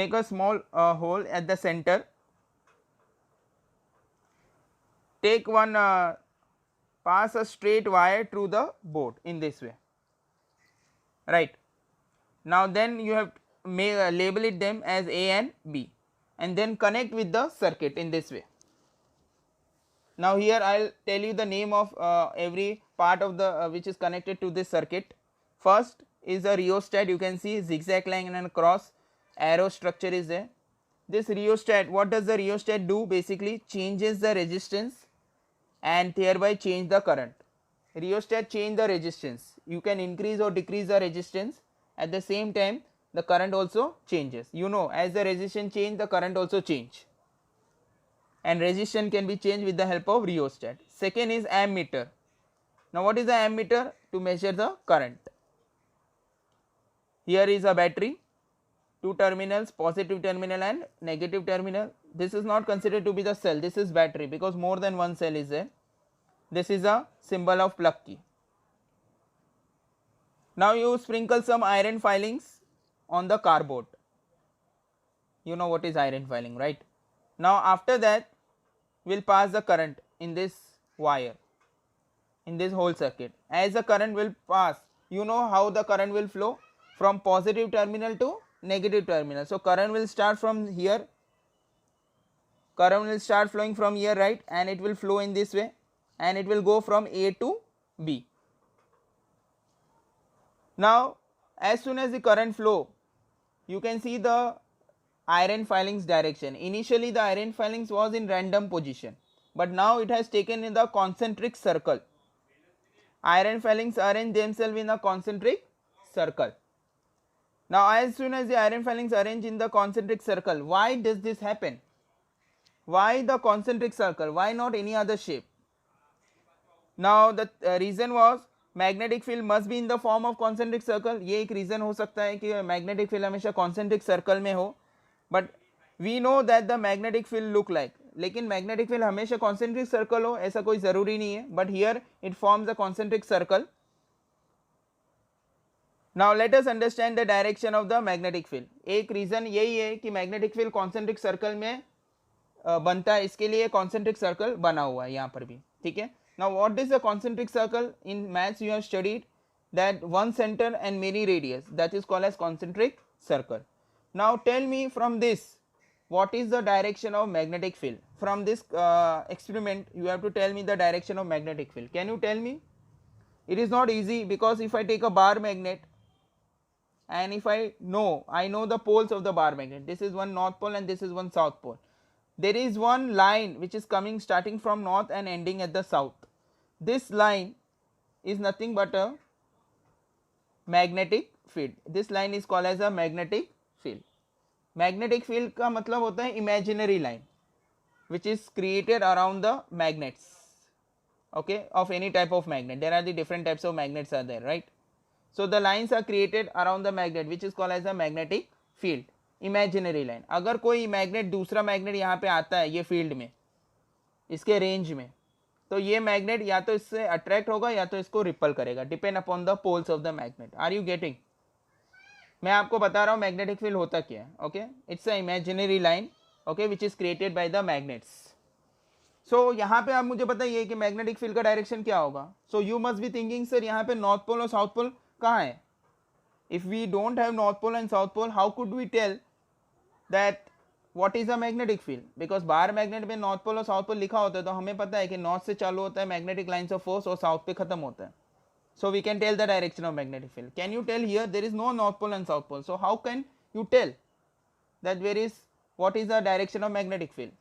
make a small hole at the center, take one pass a straight wire through the board in this way, right. Now then you have may label it them as A and B, and then connect with the circuit in this way. Now here I will tell you the name of every part of the which is connected to this circuit. First is a rheostat, you can see zigzag line and cross arrow structure is there. This rheostat, what does the rheostat do? Basically changes the resistance and thereby change the current. Rheostat change the resistance, you can increase or decrease the resistance, at the same time the current also changes. You know, as the resistance change, the current also change, and resistance can be changed with the help of rheostat. Second is ammeter. Now what is the ammeter? To measure the current. Here is a battery, two terminals, positive terminal and negative terminal. This is not considered to be the cell, this is battery because more than one cell is there. This is a symbol of plug key. Now you sprinkle some iron filings on the cardboard. You know what is iron filing, right? Now after that we will pass the current in this wire, in this whole circuit. As the current will pass, you know how the current will flow from positive terminal to negative terminal. So current will start from here, current will start flowing from here, right, and it will flow in this way and it will go from A to B. Now as soon as the current flow, you can see the iron filings direction. Initially the iron filings was in random position, but now it has taken in the concentric circle. Iron filings arrange themselves in a concentric circle. Now as soon as the iron filings arrange in the concentric circle, why does this happen? Why the concentric circle? Why not any other shape? Now the reason was magnetic field must be in the form of concentric circle. ये एक reason हो सकता है कि magnetic field हमेशा concentric circle में हो, but we know that the magnetic field look like, लेकिन magnetic field हमेशा concentric circle हो ऐसा कोई ज़रूरी नहीं है, but here it forms a concentric circle. Now let us understand the direction of the magnetic field. एक reason यही है कि magnetic field concentric circle में बनता है, इसके लिए concentric circle बना हुआ है यहाँ पर भी, ठीक है. Now what is the concentric circle? In maths you have studied that one center and many radius, that is called as concentric circle. Now tell me from this, what is the direction of magnetic field? From this experiment you have to tell me the direction of magnetic field. Can you tell me? It is not easy, because if I take a bar magnet and if I know the poles of the bar magnet, this is one north pole and this is one south pole. There is one line which is coming starting from north and ending at the south. This line is nothing but a magnetic field. This line is called as a magnetic field. Magnetic field का मतलब होता है imaginary line which is created around the magnets, okay, of any type of magnet. There are the different types of magnets are there, right? So the lines are created around the magnet which is called as a magnetic field, imaginary line. अगर कोई magnet दूसरा magnet यहाँ पे आता है ये field में, इसके range में, तो ये magnet या तो इससे attract होगा या तो इसको repel करेगा, depend upon the poles of the magnet. Are you getting? मैं आपको बता रहा हूँ magnetic field होता क्या है, okay? It's a imaginary line, okay, which is created by the magnets. So यहाँ पे आप मुझे बताइए कि magnetic field का direction क्या होगा? So you must be thinking sir यहाँ पे north pole और south pole कहाँ है? If we don't have north pole and south pole, how could we tell that what is a magnetic field? Because bar magnet में north pole और south pole लिखा होता है, तो हमें पता है कि north से चालू होता है magnetic lines of force और south पे खत्म होता है. So we can tell the direction of magnetic field. Can you tell here there is no north pole and south pole? So how can you tell that what is the direction of magnetic field?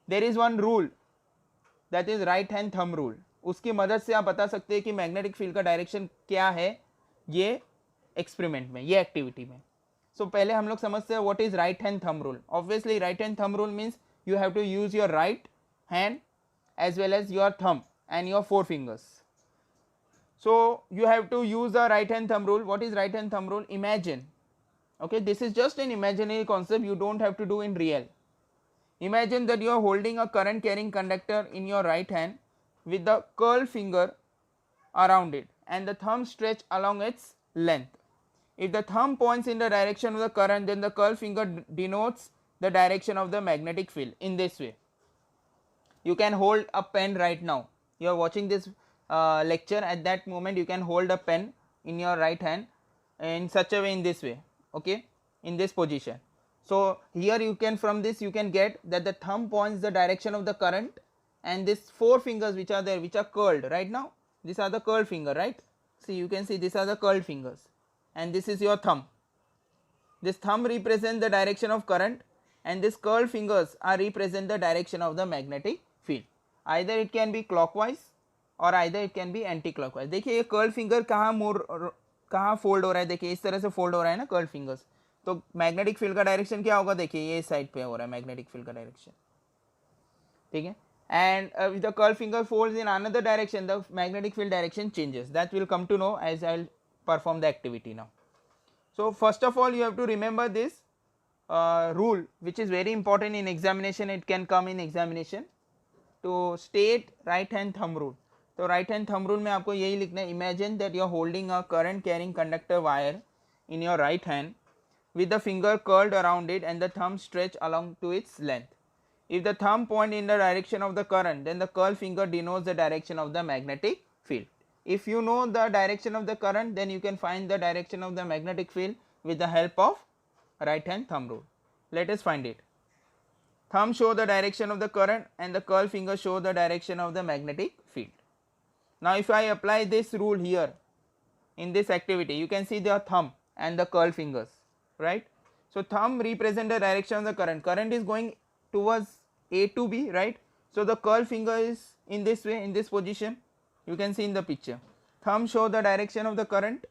There is one rule, that is right hand thumb rule. उसकी मदद से आप बता सकते हैं कि magnetic field का direction क्या है ये experiment में, ये activity में. So पहले हम लोग समझते हैं what is right hand thumb rule. Obviously right hand thumb rule means you have to use your right hand as well as your thumb and your four fingers. So you have to use the right hand thumb rule. What is right hand thumb rule? Imagine, okay, this is just an imaginary concept, you don't have to do in real. Imagine that you are holding a current carrying conductor in your right hand with the curled finger around it and the thumb stretched along its length. If the thumb points in the direction of the current, then the curl finger denotes the direction of the magnetic field in this way. You can hold a pen right now. You are watching this lecture. At that moment you can hold a pen in your right hand in such a way, in this way, okay, in this position. So here you can, from this you can get that the thumb points the direction of the current, and these four fingers which are there, which are curled right now, these are the curled finger, right? See, you can see these are the curled fingers, and this is your thumb. This thumb represents the direction of current, and these curled fingers are represent the direction of the magnetic field. Either it can be clockwise और either it can be anti clockwise. देखिए ये curl finger कहाँ fold हो रहा है, देखिए इस तरह से फोल्ड हो रहा है ना कर्ल फिंगर्स. तो मैग्नेटिक फील्ड का डायरेक्शन क्या होगा, देखिए ये इस साइड पे हो रहा है मैग्नेटिक फील्ड का डायरेक्शन, ठीक है. And if the curl finger folds in another direction, the magnetic field direction changes. That will come to know as I will perform the activity now. So first of all you have to remember this rule, which is very important in examination. It can come in examination to state right hand thumb rule. तो right hand thumb rule में आपको यही लिखना है, imagine that you are holding a current carrying conductor wire in your right hand with the finger curled around it and the thumb stretched along to its length. If the thumb point in the direction of the current, then the curl finger denotes the direction of the magnetic field. If you know the direction of the current, then you can find the direction of the magnetic field with the help of right hand thumb rule. Let us find it. Thumb show the direction of the current and the curl finger show the direction of the magnetic field. Now if I apply this rule here in this activity, you can see the thumb and the curl fingers, right? So thumb represent the direction of the current. Current is going towards A to B, right? So the curl finger is in this way, in this position. You can see in the picture. Thumb show the direction of the current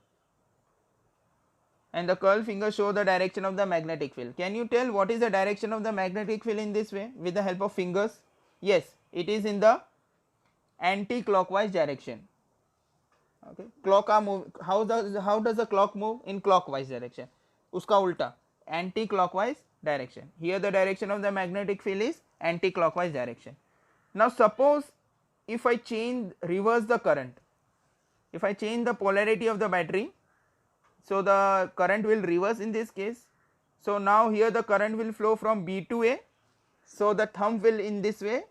and the curl finger show the direction of the magnetic field. Can you tell what is the direction of the magnetic field in this way with the help of fingers? Yes, it is in the anti-clockwise direction. Okay, clock are move. How does the clock move? In clockwise direction. Uska ulta, anti-clockwise direction. Here the direction of the magnetic field is anti-clockwise direction. Now suppose if I reverse the current, if I change the polarity of the battery, so the current will reverse in this case. So now here the current will flow from B to A, so the thumb will in this way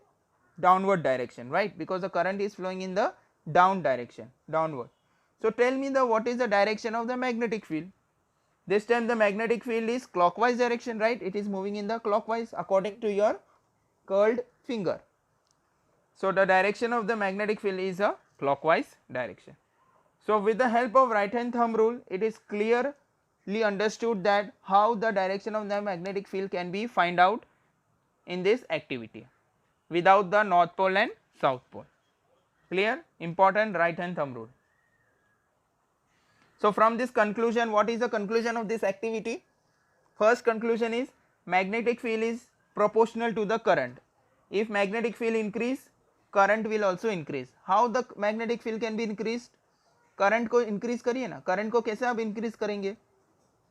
downward direction, right, because the current is flowing in the down direction, downward. So tell me what is the direction of the magnetic field. This time the magnetic field is clockwise direction, right, it is moving in the clockwise according to your curled finger. So the direction of the magnetic field is a clockwise direction. So with the help of right hand thumb rule, it is clearly understood that how the direction of the magnetic field can be find out in this activity without the north pole and south pole. Clear? Important right hand thumb rule. So from this conclusion, what is the conclusion of this activity? First conclusion is magnetic field is proportional to the current. If magnetic field increase, current will also increase. How the magnetic field can be increased? Current को increase करिए ना, current को कैसे आप increase करेंगे?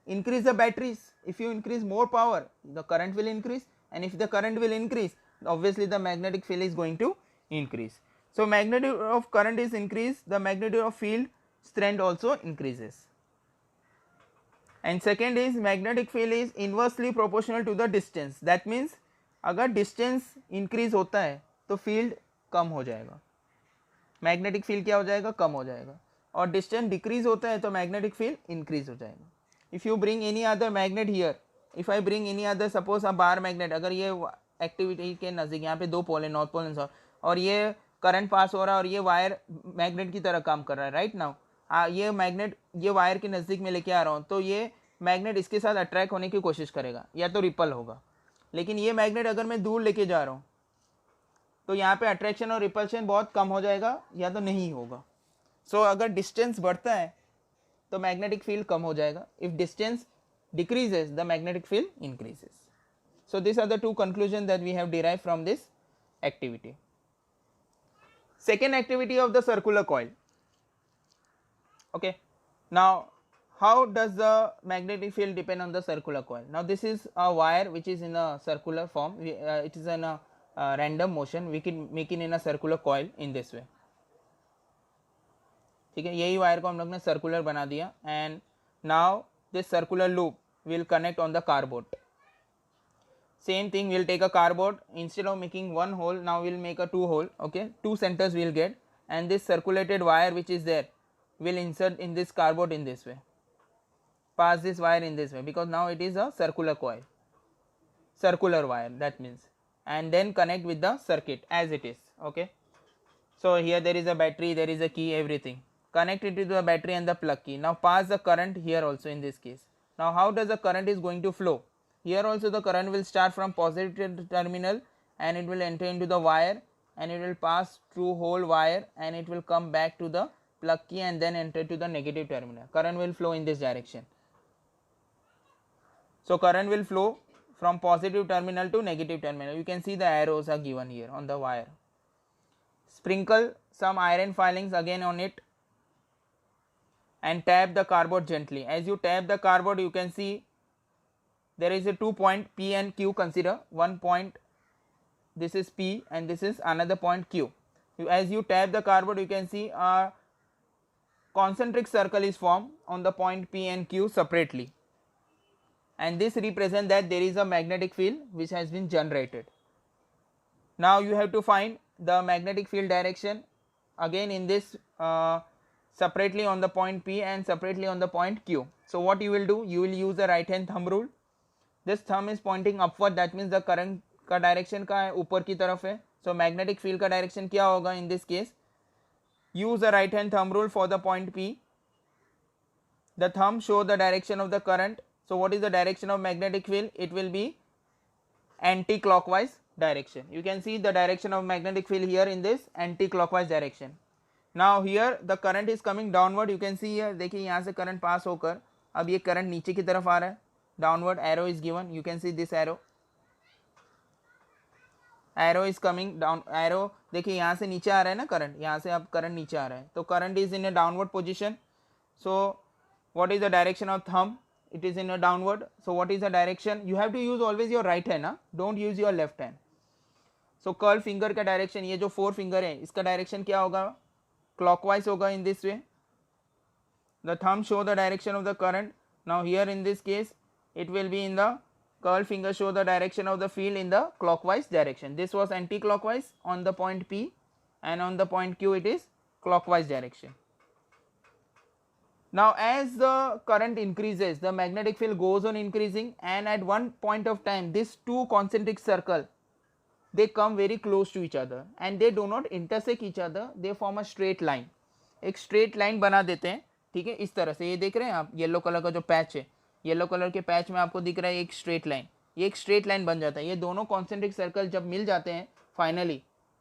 Increase the batteries. If you increase more power, the current will increase, and if the current will increase, obviously the magnetic field is going to increase. So magnitude of current is increased, the magnitude of field strength also increases. And second is magnetic field is inversely proportional to the distance. That means अगर distance increase होता है तो field कम हो जाएगा, magnetic field क्या हो जाएगा, कम हो जाएगा. और distance decrease होता है तो magnetic field increase हो जाएगा. If you bring any other magnet here, if I bring any other suppose a bar magnet, अगर ये एक्टिविटी के नज़दीक यहाँ पे दो पोल है, नॉर्थ पोल एंड साउथ, और ये करंट पास हो रहा है और ये वायर मैग्नेट की तरह काम कर रहा है, राइट नाउ ये मैग्नेट ये वायर के नज़दीक में लेके आ रहा हूँ, तो ये मैग्नेट इसके साथ अट्रैक्ट होने की कोशिश करेगा या तो रिपल होगा. लेकिन ये मैग्नेट अगर मैं दूर लेके जा रहा हूँ तो यहाँ पे अट्रैक्शन और रिपल्शन बहुत कम हो जाएगा या तो नहीं होगा. सो अगर डिस्टेंस बढ़ता है तो मैग्नेटिक फील्ड कम हो जाएगा. If distance decreases, the magnetic field increases. So these are the two conclusions that we have derived from this activity. Second activity of the circular coil. Okay, now how does the magnetic field depend on the circular coil? Now this is a wire which is in a circular form, it is in a random motion, we can make it in a circular coil in this way. ठीक है, यही wire को हम लोग ने circular बना दिया. And now this circular loop will connect on the cardboard. Same thing, we'll take a cardboard, instead of making one hole, now we'll make a two hole, okay, two centers we'll get, and this circulated wire which is there will insert in this cardboard in this way, pass this wire in this way, because now it is a circular coil, circular wire, that means, and then connect with the circuit as it is, okay. So here there is a battery, there is a key, everything, connect it to the battery and the plug key. Now pass the current here also in this case. Now how does the current is going to flow? Here also the current will start from positive terminal and it will enter into the wire and it will pass through whole wire and it will come back to the plug key and then enter to the negative terminal. Current will flow in this direction. So current will flow from positive terminal to negative terminal. You can see the arrows are given here on the wire. Sprinkle some iron filings again on it and tap the cardboard gently. As you tap the cardboard, you can see there is a 2 point P and Q. Consider one point, this is P and this is another point Q. As you tap the cardboard, you can see a concentric circle is formed on the point P and Q separately, and this represents that there is a magnetic field which has been generated. Now you have to find the magnetic field direction again in this separately on the point P and separately on the point Q. So what you will do, you will use the right hand thumb rule. This thumb is pointing upward, that means the current का direction का है ऊपर की तरफ है. So magnetic field का direction क्या होगा in this case? Use the right hand thumb rule for the point P. The thumb show the direction of the current. So what is the direction of magnetic field? It will be anti-clockwise direction. You can see the direction of magnetic field here in this anti-clockwise direction. Now here the current is coming downward. You can see here, देखिए यहाँ से current पास होकर अब ये current नीचे की तरफ आ रहा है. Downward arrow is given. You can see this arrow. Arrow is coming down. Arrow देखिए यहाँ से नीचे आ रहा है ना current. यहाँ से अब current नीचे आ रहा है. तो current is in a downward position. So what is the direction of thumb? It is in a downward. So what is the direction? You have to use always your right hand. Don't use your left hand. So curl finger का direction, ये जो 4 finger है इसका direction क्या होगा? Clockwise होगा in this way. The thumb show the direction of the current. Now here in this case it will be in the curl finger show the direction of the field in the clockwise direction. This was anti-clockwise on the point P and on the point Q it is clockwise direction. Now as the current increases, the magnetic field goes on increasing, and at one point of time these two concentric circle they come very close to each other and they do not intersect each other, they form a straight line. एक straight line बना देते हैं, ठीक है, इस तरह से. ये देख रहे हैं आप येलो कलर का जो पैच है, येलो कलर के पैच में आपको दिख रहा है एक स्ट्रेट लाइन, ये एक स्ट्रेट लाइन बन जाता है. ये दोनों कॉन्सेंट्रिक सर्कल जब मिल जाते हैं फाइनली,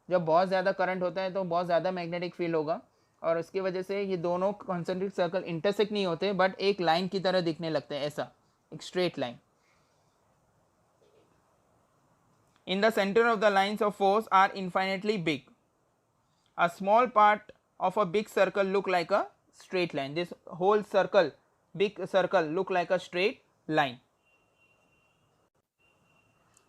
जब बहुत ज़्यादा करंट होता है तो बहुत ज़्यादा मैग्नेटिक फील्ड होगा और उसकी वजह से ये दोनों कॉन्सेंट्रिक सर्कल इंटरसेक्ट नहीं होते बट एक लाइन की तरह दिखने लगते हैं, ऐसा एक straight line. In the center of the lines of force are infinitely big. A small part of a big circle look like a straight line. This whole circle, big circle, look like a straight line.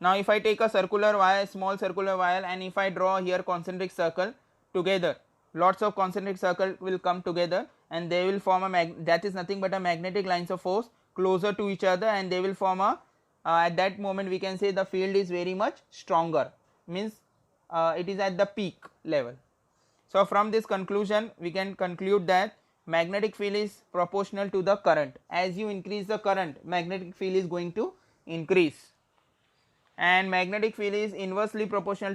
Now if I take a circular wire, small circular wire, and if I draw here concentric circle together, lots of concentric circle will come together and they will form a that is nothing but a magnetic lines of force closer to each other, and they will form a at that moment we can say the field is very much stronger, means it is at the peak level. So from this conclusion we can conclude that magnetic field is proportional to the current. As you increase the current, magnetic field is going to increase, and magnetic field is inversely proportional